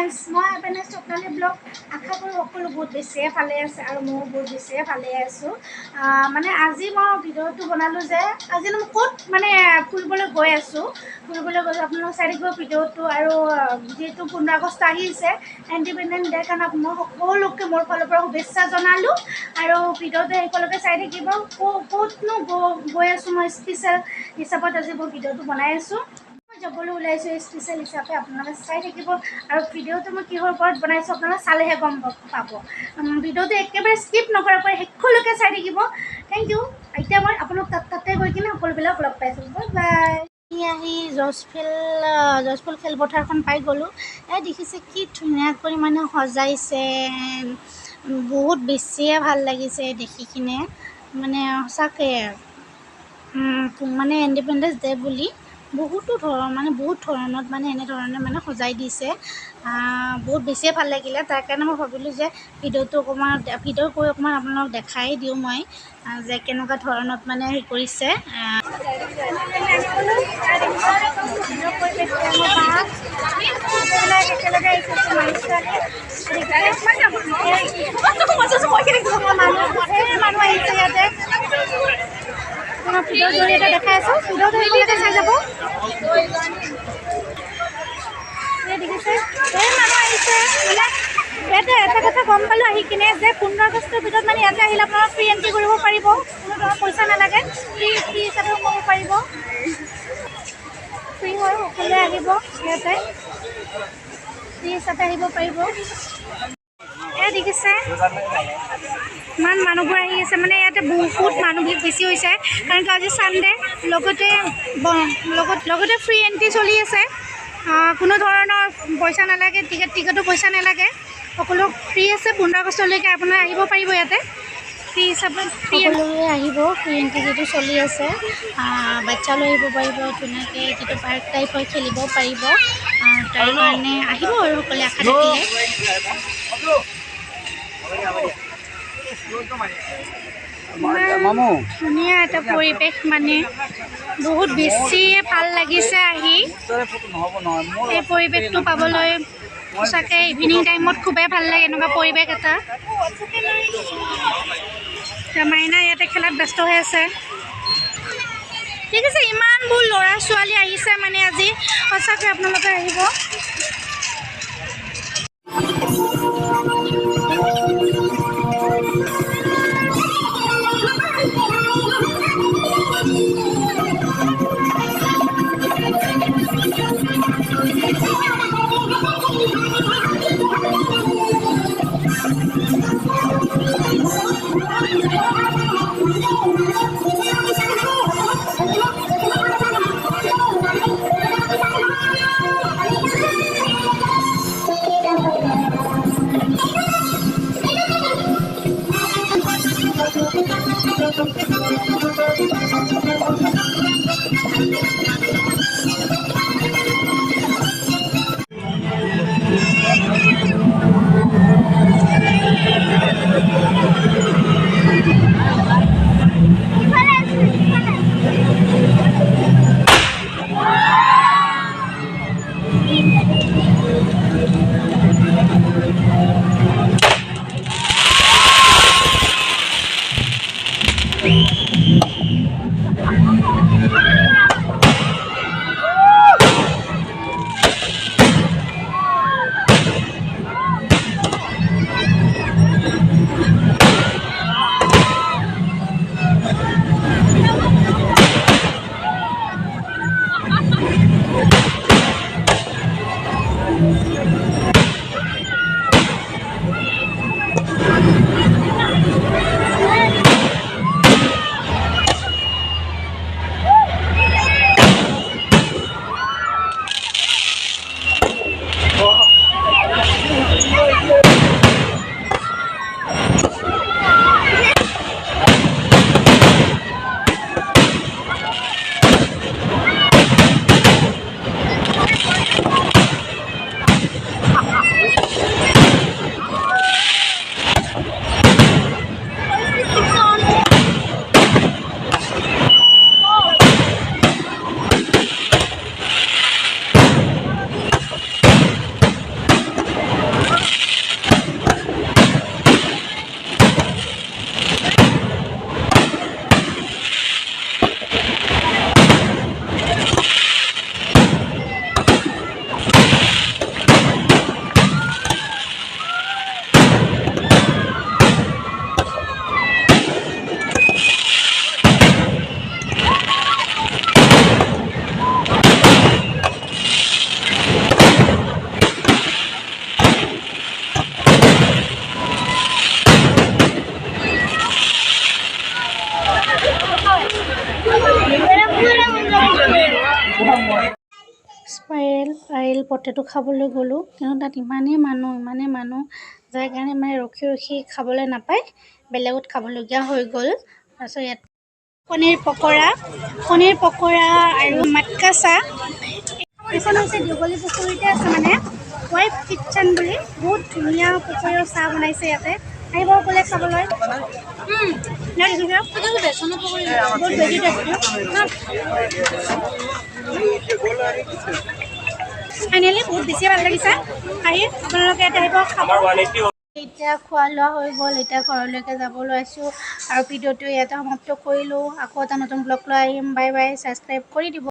Friends, মই এপেনেছ Swapnali blog আশা কৰোঁ সকলো বহুত বেছিয়ে ভালে আছে আৰু ময়ো বহুত বেছিয়ে ভালে আছোঁ। মানে আজি মই ভিডিঅ'টো বনালোঁ যে আজি মই ক'ত মানে ফুৰিবলৈ গৈ আছোঁ। আপোনালোক চাই থাকিব ভিডিঅ'টো। আৰু যিহেতু 15 আগষ্ট আহিছে, ইণ্ডিপেণ্ডেন্স ডেৰ কাৰণে মই সকলোকে মোৰ ফালৰ পৰা শুভেচ্ছা জনালোঁ। আৰু ভিডিঅ'টো সেইফালকে চাই থাকিব। ক'তনো গৈ আছোঁ মই স্পেচিয়েল হিচাপত আজি মই ভিডিঅ'টো বনাই আছোঁ। মই যাবলৈ ওলাইছোঁ স্পেচিয়েল হিচাপে, আপোনালোকে চাই থাকিব। আৰু ভিডিঅ'টো মই কিহৰ ওপৰত বনাইছোঁ আপোনালোকে চালেহে গম পাব। ভিডিঅ'টো একেবাৰে স্কিপ নকৰাকৈ শেষলৈকে চাই থাকিব। Thank you. এতিয়া মই আপোনালোক তাতে গৈ কিনে সকলোবিলাক লগ পাইছোঁ। Bye bye. আহি জজফিল্ড খেলপথাৰখন পাই গ'লোঁ। দেখিছে কি ধুনীয়াকৈ মানে সজাইছে, বহুত বেছিয়ে ভাল লাগিছে দেখি কিনে। মানে সঁচাকৈ মানে ইণ্ডিপেণ্ডেন্স ডে বুলি বহুত ধৰণত মানে এনেধৰণে মানে সজাই দিছে। বহুত বেছিয়ে ভাল লাগিলে। তাৰ কাৰণে মই ভাবিলোঁ যে ভিডিঅ' কৰি অকণমান আপোনালোকক দেখাই দিওঁ মই যে কেনেকুৱা ধৰণত মানে হেৰি কৰিছে। মানুহ আহিছে ইয়াতে। ভিডিঅ'ৰ জৰিয়তে দেখাই আছোঁ, ভিডিঅ'টো একেলগে চাই যাব। দেখিছে ধেৰ মানুহ আহিছে। মানে ইয়াতে এটা কথা গম পালোঁ আহি কিনে যে 15 আগষ্টৰ ভিতৰত মানে ইয়াতে আহিলে আপোনালোক ফ্ৰী এণ্ট্ৰি কৰিব পাৰিব। কোনো ধৰণৰ পইচা নালাগে, ফ্ৰী হিচাপেও কৰিব পাৰিব। ফ্ৰী হয়, সকলোৱে আহিব ইয়াতে ফ্ৰী হিচাপে আহিব পাৰিব। দেখিছে ইমান মানুহবোৰ আহি আছে। মানে ইয়াতে বহুত মানুহ বেছি হৈছে, কাৰণ আজি ছানডে। লগতে ফ্ৰী এণ্ট্ৰি চলি আছে। কোনো ধৰণৰ পইচা নালাগে, টিকেটো পইচা নালাগে, সকলো ফ্ৰী আছে। 15 আগষ্টলৈকে আপোনালোকে আহিব পাৰিব ইয়াতে ফ্ৰী হিচাপে। সকলোৱে আহিব, ফ্ৰী এণ্ট্ৰি যিটো চলি আছে। বাচ্চা লৈ আহিব পাৰিব ধুনীয়াকৈ, যিটো পাৰ্ক টাইপ হয় খেলিব পাৰিব। তাৰ কাৰণে আহিব আৰু সকলোৱে আশা থাকিলে। ধুনীয়া এটা পৰিৱেশ, মানে বহুত বেছিয়ে ভাল লাগিছে আহি। এই পৰিৱেশটো পাবলৈ সঁচাকৈ ইভিনিং টাইমত খুবেই ভাল লাগে। এনেকুৱা পৰিৱেশ এটা। মাইনা ইয়াতে খেলাত ব্যস্ত হৈ আছে। ঠিক আছে, ইমানবোৰ ল'ৰা ছোৱালী আহিছে মানে আজি। সঁচাকৈ আপোনালোকে আহিব। আছিল পটেটো খাবলৈ গ'লোঁ, কিন্তু তাত ইমানেই মানুহ যাৰ কাৰণে মানে ৰখি খাবলৈ নাপায়, বেলেগত খাবলগীয়া হৈ গ'ল। তাৰপিছত ইয়াত পনীৰ পকৰা আৰু মাটকা চাহ। এইখন হৈছে দীঘলী পুখুৰীতে আছে মানে ৱাইফ কিটচেন বুলি, বহুত ধুনীয়া পুখুৰীৰ চাহ বনাইছে ইয়াতে, আহিব গ'লে খাবলৈ। বেচনৰ পকৰি বহুত বেছি টেষ্টি। ফাইনেলি বহুত বেছি ভাল লাগিছে আহি, আপোনালোকে ইয়াতে আহিব খাব। এতিয়া খোৱা লোৱা হৈ গ'ল, এতিয়া ঘৰলৈকে যাব লৈছোঁ আৰু ভিডিঅ'টো ইয়াতে সমাপ্ত কৰিলোঁ। আকৌ এটা নতুন ব্লগ লৈ আহিম। বাই বাই, ছাবস্ক্ৰাইব কৰি দিব।